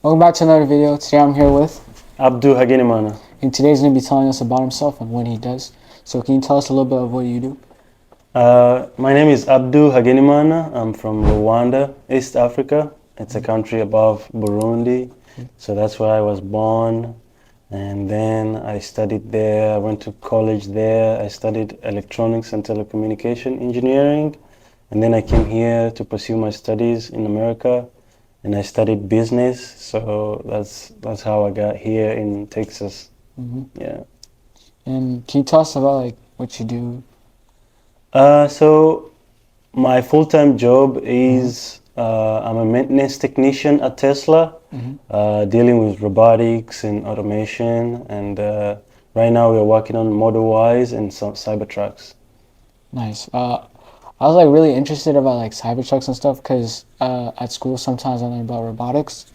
Welcome back to another video. Today I'm here with, Abdu Hagenimana. and today's going to be telling us about himself and what he does. So can you tell us a little bit of what you do? My name is Abdu Hagenimana. I'm from Rwanda, East Africa. It's a country above Burundi. So that's where I was born. And then I studied there. I went to college there. I studied electronics and telecommunication engineering. And then I came here to pursue my studies in America. And I studied business. So that's how I got here in Texas. Yeah. And can you tell us about like what you do? So my full-time job is I'm a maintenance technician at Tesla, dealing with robotics and automation. And right now we're working on Model Ys and some Cybertrucks. Nice. I was like really interested about like Cybertrucks and stuff because at school sometimes I learn about robotics.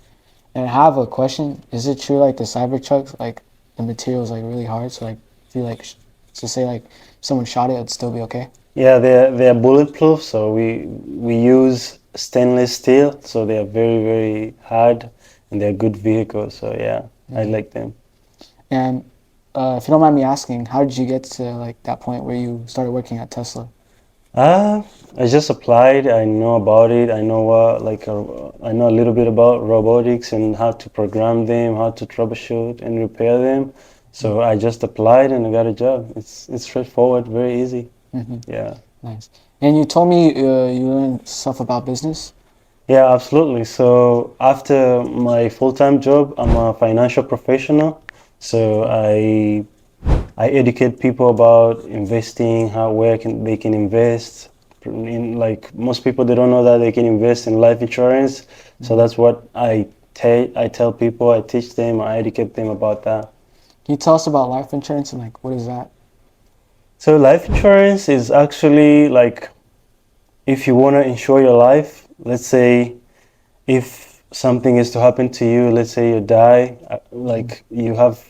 And I have a question. Is it true like the Cybertrucks, like the material is like really hard? So like if you like, to say like someone shot it, it'd still be okay? Yeah, they're bulletproof. So we use stainless steel. So they are very, very hard and they're good vehicles. So yeah, I like them. And if you don't mind me asking, how did you get to like that point where you started working at Tesla? I just applied. I know about it. I know I know a little bit about robotics and how to program them, how to troubleshoot and repair them. So I just applied and I got a job. It's straightforward, very easy. Yeah. Nice. And you told me you learned stuff about business. Yeah, absolutely. So after my full-time job, I'm a financial professional. So I educate people about investing, they can invest. In like most people, they don't know that they can invest in life insurance. So that's what I tell people. I teach them. I educate them about that. Can you tell us about life insurance and like what is that? So life insurance is actually like if you want to insure your life. Let's say if something is to happen to you, let's say you die, like you have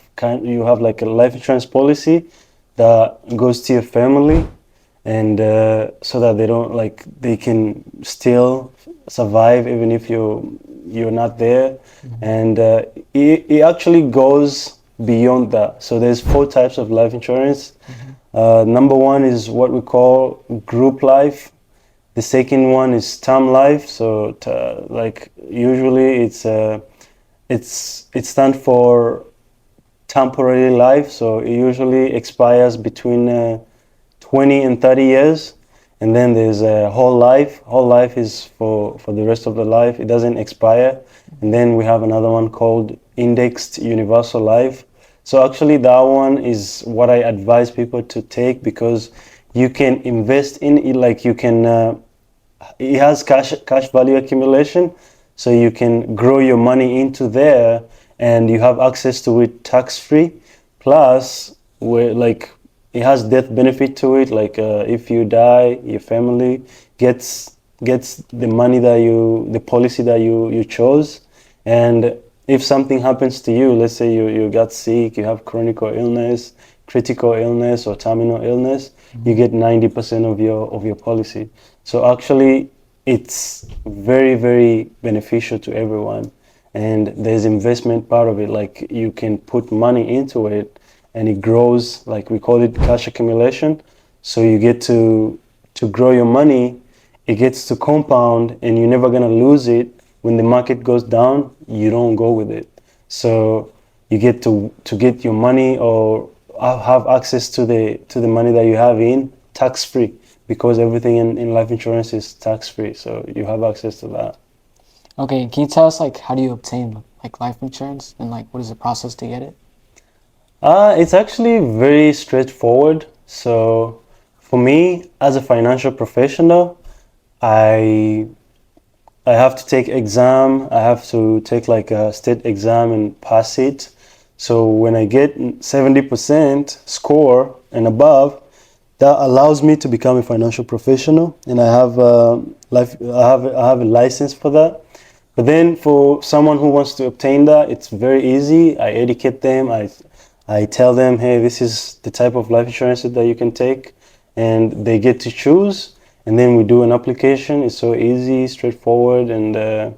like a life insurance policy that goes to your family, and so that they don't like they can still survive even if you're not there, and it actually goes beyond that. So there's four types of life insurance. Number one is what we call group life. The second one is term life. So like usually it stands for temporary life. So it usually expires between 20 and 30 years. And then there's a whole life. Whole life is for the rest of the life. It doesn't expire. And then we have another one called indexed universal life. So actually that one is what I advise people to take because you can invest in it, like you can it has cash value accumulation, so you can grow your money into there and you have access to it tax free, plus where like it has death benefit to it, like if you die your family gets the money the policy that you chose. And if something happens to you, let's say you got sick, you have chronic illness, critical illness or terminal illness, you get 90% of your policy. So actually it's very, very beneficial to everyone. And there's investment part of it, like you can put money into it and it grows, like we call it cash accumulation. So you get to grow your money, it gets to compound and you're never gonna lose it. When the market goes down, you don't go with it. So you get to get your money or have access to the money that you have in tax free, because everything in life insurance is tax free. So you have access to that. Okay, can you tell us like how do you obtain like life insurance and like what is the process to get it? It's actually very straightforward. So for me, as a financial professional, I I have to take exam. I have to take like a state exam and pass it. So when I get 70% score and above, that allows me to become a financial professional, and I have a license for that. But then for someone who wants to obtain that, it's very easy. I educate them. I tell them, hey, this is the type of life insurance that you can take, and they get to choose. And then we do an application. It's so easy, straightforward, and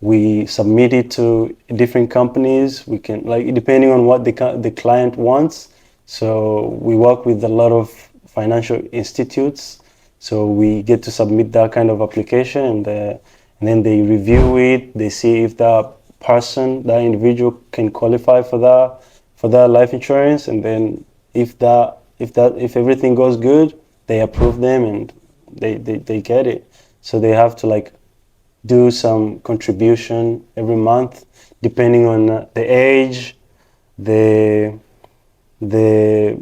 We submit it to different companies. We can, like, depending on what the client wants. So we work with a lot of financial institutes. So we get to submit that kind of application, and then they review it. They see if that person, that individual, can qualify for that life insurance, and then if everything goes good, they approve them and they get it. So they have to like do some contribution every month, depending on the age, the the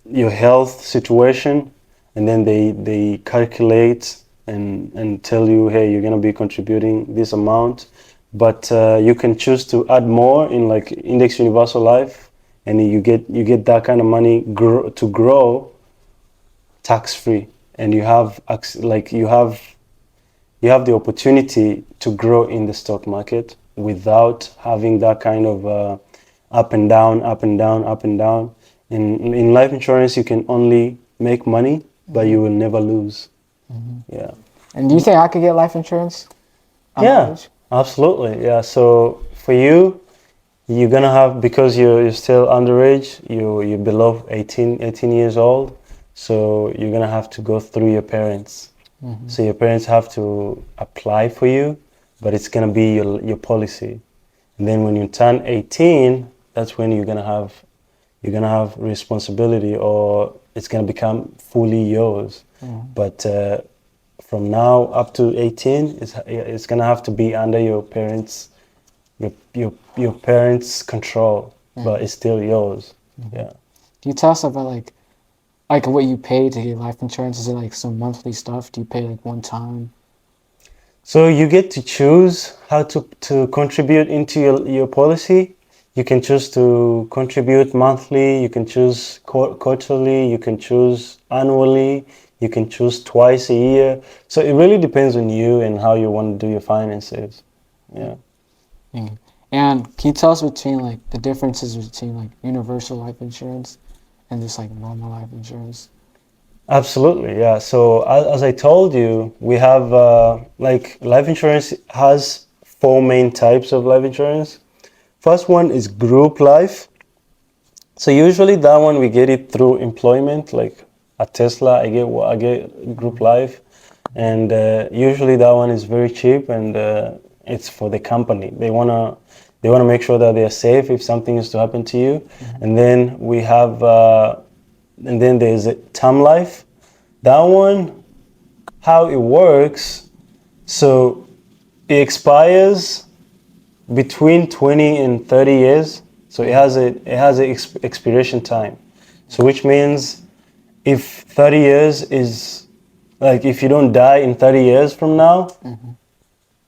your health situation, and then they calculate and tell you, hey, you're gonna be contributing this amount, but you can choose to add more in like Index Universal Life, and you get that kind of money to grow tax free, and you have the opportunity to grow in the stock market without having that kind of up and down, up and down, up and down. In life insurance, you can only make money, but you will never lose. Yeah. And do you think I could get life insurance? On Yeah, age? absolutely. Yeah. So for you, you're gonna have, because you're still underage, you're below 18 years old, so you're gonna have to go through your parents. So your parents have to apply for you, but it's gonna be your policy. And then when you turn 18, that's when you're gonna have responsibility, or it's gonna become fully yours. But from now up to 18, it's gonna have to be under your parents' control, but it's still yours. Yeah. Do you tell us about like what you pay to get life insurance? Is it like some monthly stuff? Do you pay like one time? So you get to choose how to contribute into your policy. You can choose to contribute monthly, you can choose quarterly, you can choose annually, you can choose twice a year. So it really depends on you and how you want to do your finances. Yeah. And can you tell us between like the differences between like universal life insurance and just like normal life insurance? Absolutely, yeah. So as I told you, we have like life insurance has four main types of life insurance. First one is group life. So usually that one we get it through employment, like at Tesla, I get group life, and usually that one is very cheap, and it's for the company. They wanna make sure that they're safe if something is to happen to you, and then we have. And then there's a term life. That one, how it works, so it expires between 20 and 30 years. So it has a expiration time. So which means if 30 years is, like, if you don't die in 30 years from now,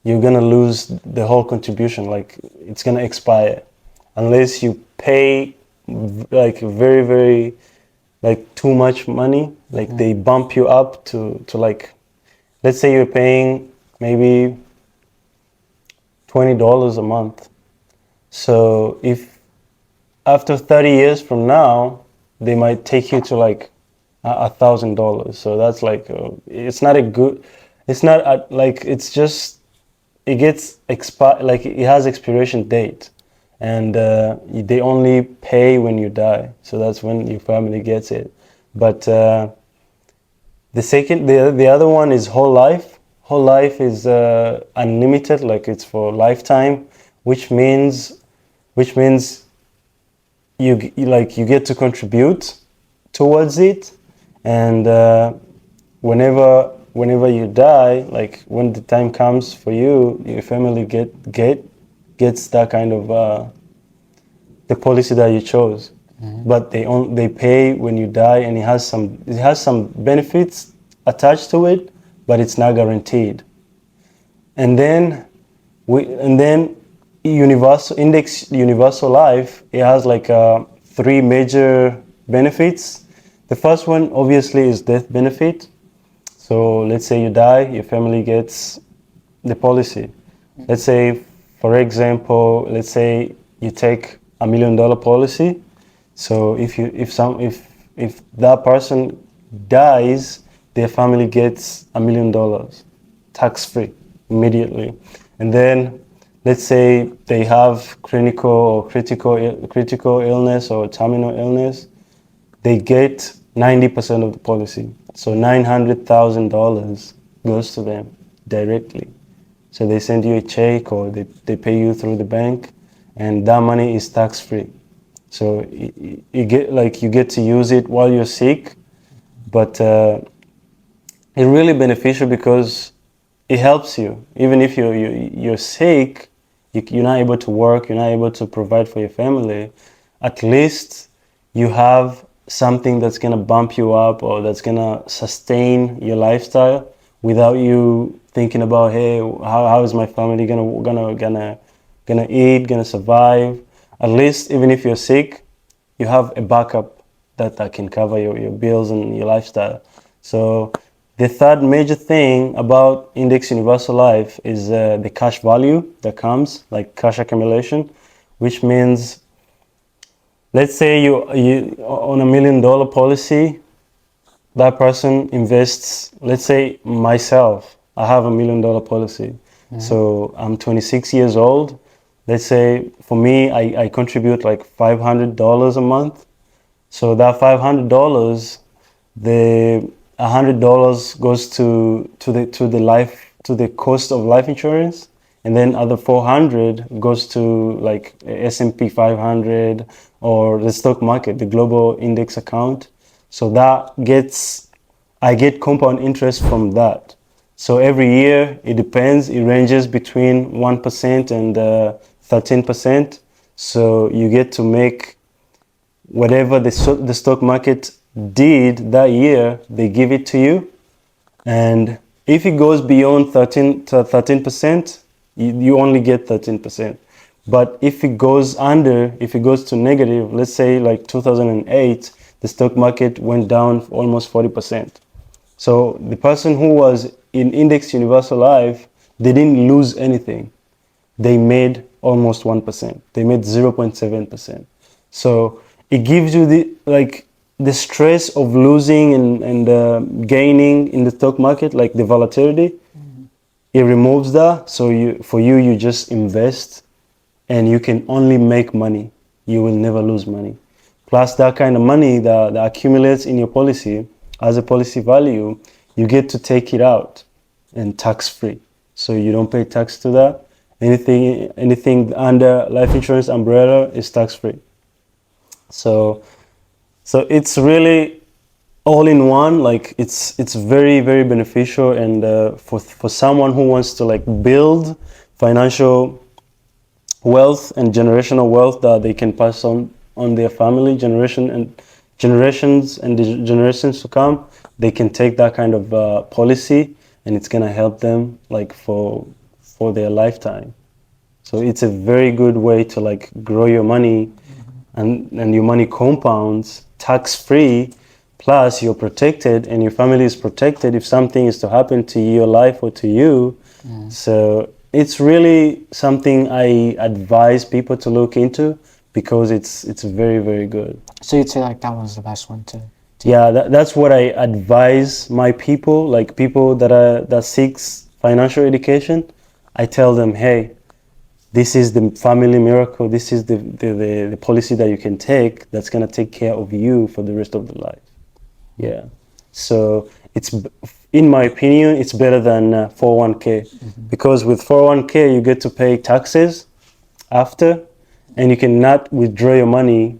you're gonna lose the whole contribution. Like, it's gonna expire unless you pay like very, very, like, too much money. Like, they bump you up to like, let's say you're paying maybe $20 a month. So if after 30 years from now, they might take you to like $1,000. So that's like it's not a good. It's not like, it's just, it gets like, it has expiration date, and they only pay when you die. So that's when your family gets it. But the other one is whole life. Whole life is unlimited, like it's for lifetime, which means you get to contribute towards it, and whenever you die, like when the time comes for you, your family gets that kind of the policy that you chose. But they pay when you die, and it has some benefits attached to it, but it's not guaranteed. And then universal life, it has like three major benefits. The first one obviously is death benefit. So let's say you die, your family gets the policy. Let's say, for example, let's say you take $1 million policy. So if that person dies, their family gets $1 million tax free immediately. And then let's say they have critical illness or terminal illness, they get 90% of the policy. So $900,000 goes to them directly. So they send you a check or they pay you through the bank, and that money is tax free. So you get to use it while you're sick, but it's really beneficial because it helps you. Even if you're sick, you're not able to work, you're not able to provide for your family, at least you have something that's gonna bump you up or that's gonna sustain your lifestyle without you thinking about, hey, how is my family gonna eat, gonna survive. At least even if you're sick, you have a backup that can cover your bills and your lifestyle. So the third major thing about Index Universal Life is the cash value that comes, like cash accumulation, which means, let's say you on $1 million policy, that person invests, let's say myself, I have $1 million policy. So I'm 26 years old. Let's say for me, I contribute like $500 a month. So that $500, the $100 goes to the cost of life insurance, and then other 400 goes to like S&P 500 or the stock market, the global index account. So I get compound interest from that. So every year it depends. It ranges between 1% and 13%. So you get to make whatever the stock market did that year, they give it to you. And if it goes beyond 13%, you only get 13%. But if it goes to negative, let's say like 2008, the stock market went down almost 40%. So the person who was in Index Universal Life, they didn't lose anything. They made almost 1%. They made 0.7%. So it gives you the stress of losing and gaining in the stock market, like the volatility. It removes that. So you just invest, and you can only make money. You will never lose money. Plus that kind of money that accumulates in your policy as a policy value, you get to take it out and tax free. So you don't pay tax to that. Anything under life insurance umbrella is tax free. So it's really all in one. Like it's very, very beneficial, and for someone who wants to like build financial wealth and generational wealth that they can pass on their family, generations and the generations to come, they can take that kind of policy, and it's gonna help them like for their lifetime. So it's a very good way to like grow your money, and your money compounds tax free, plus you're protected and your family is protected if something is to happen to your life or to you. So it's really something I advise people to look into, because it's very, very good. So you'd say like that one's the best one to Yeah, that's what I advise my people, like people that seeks financial education. I tell them, hey, this is the family miracle. This is the policy that you can take that's gonna take care of you for the rest of the life. Yeah. So it's, in my opinion, it's better than 401k, because with 401k you get to pay taxes after, and you cannot withdraw your money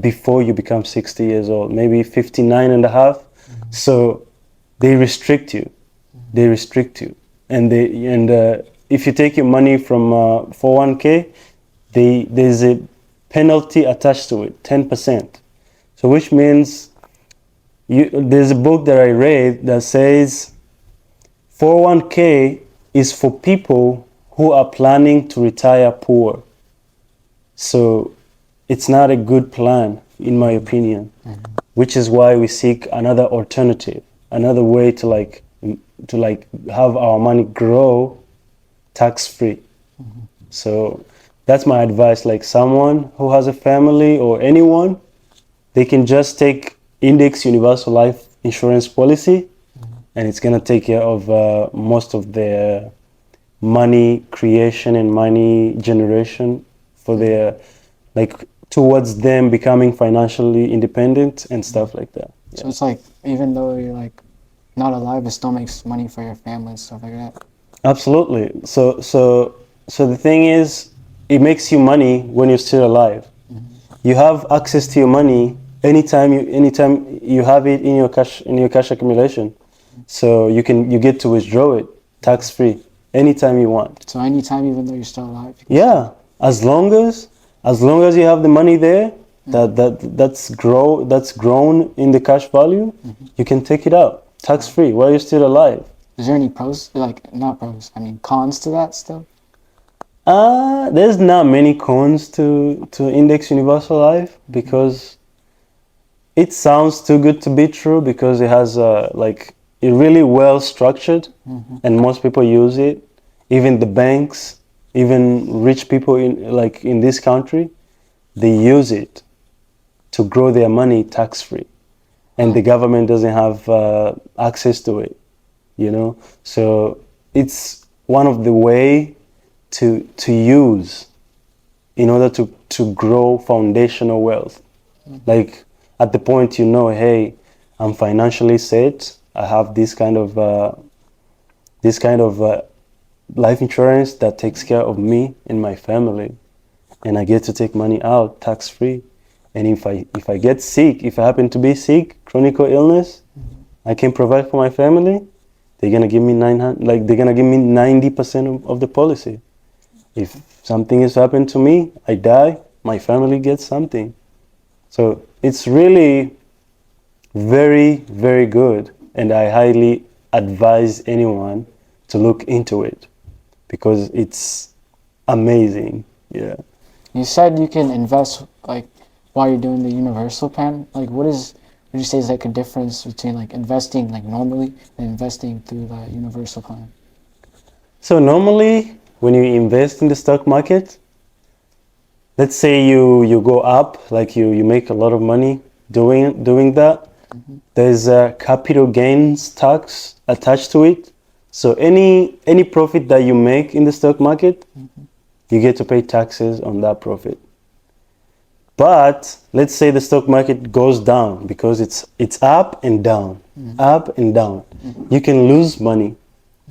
before you become 60 years old, maybe 59 and a half. So they restrict you. They restrict you, and if you take your money from 401k, there's a penalty attached to it, 10%. So which means there's a book that I read that says 401k is for people who are planning to retire poor. So it's not a good plan, in my opinion, which is why we seek another alternative, another way to have our money grow tax-free. So that's my advice. Like someone who has a family or anyone, they can just take Index Universal Life Insurance policy, and it's gonna take care of most of their money creation and money generation for their, like, towards them becoming financially independent and stuff like that. So it's like, even though you're like not alive, it still makes money for your family and stuff like that. Absolutely. So the thing is, it makes you money when you're still alive. You have access to your money anytime you have it in your cash accumulation. So you get to withdraw it tax free anytime you want. So anytime, even though you're still alive. You can Yeah, as long as you have the money there that's grown in the cash value, you can take it out tax free while you're still alive. Is there any pros, like, not pros, I mean cons to that still? There's not many cons to Index Universal Life because it sounds too good to be true, because it has like it really well structured, and most people use it. Even the banks, even rich people in this country, they use it to grow their money tax free, and the government doesn't have access to it. So it's one of the way to use in order to grow foundational wealth. Like, at the point, hey, I'm financially set, I have this kind of life insurance that takes care of me and my family, and I get to take money out tax free. And if I get sick, if I happen to be sick, chronic illness, I can provide for my family. They're gonna give me 90% of the policy. If something has happened to me, I die, my family gets something. So it's really very, very good, and I highly advise anyone to look into it because it's amazing. Yeah. You said you can invest, like, while you're doing the universal plan. Like, would you say is like a difference between like investing like normally and investing through the universal plan? So normally, when you invest in the stock market, let's say you go up, like you make a lot of money doing that. There's a capital gains tax attached to it. So any profit that you make in the stock market, you get to pay taxes on that profit. But let's say the stock market goes down, because it's up and down, up and down. You can lose money,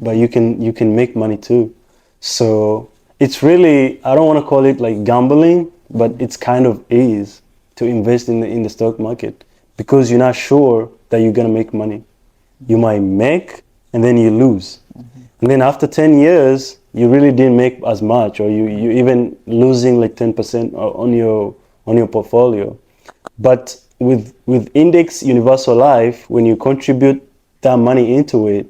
but you can make money too. So it's really, I don't want to call it like gambling, but it's kind of is to invest in the stock market, because you're not sure that you're gonna make money. You might make and then you lose, and then after 10 years you really didn't make as much, or you even losing like 10% on your portfolio. But with Index Universal Life, when you contribute that money into it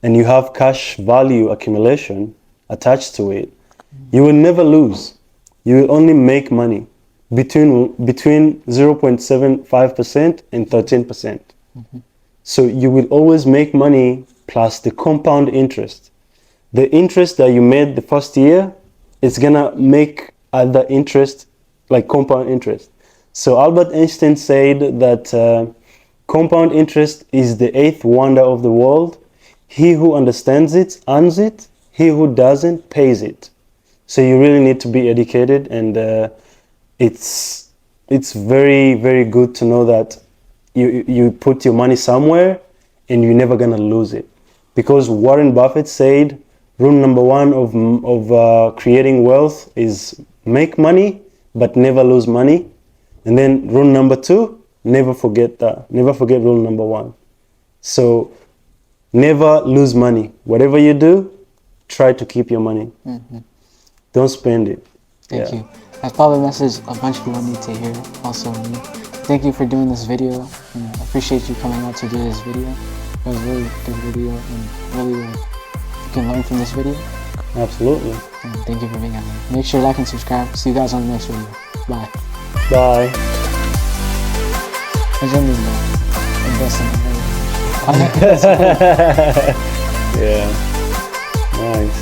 and you have cash value accumulation attached to it, you will never lose. You will only make money between 0.75% and 13%. So you will always make money plus the compound interest. The interest that you made the first year, it's gonna make other interest, like compound interest. So Albert Einstein said that compound interest is the eighth wonder of the world. He who understands it earns it. He who doesn't pays it. So you really need to be educated, and it's very, very good to know that you put your money somewhere and you're never gonna lose it. Because Warren Buffett said, rule number one of creating wealth is make money but never lose money. And then rule number two, never forget that. Never forget rule number one. So never lose money. Whatever you do, try to keep your money. Don't spend it. Thank you. That's probably a message a bunch of people need to hear, also me. Thank you for doing this video. I appreciate you coming out to do this video. It was a really good video, and really you can learn from this video. Absolutely. And thank you for being out here. Make sure to like and subscribe. See you guys on the next video. Bye. Bye. What does that mean, though? Invest in it. Yeah. Nice.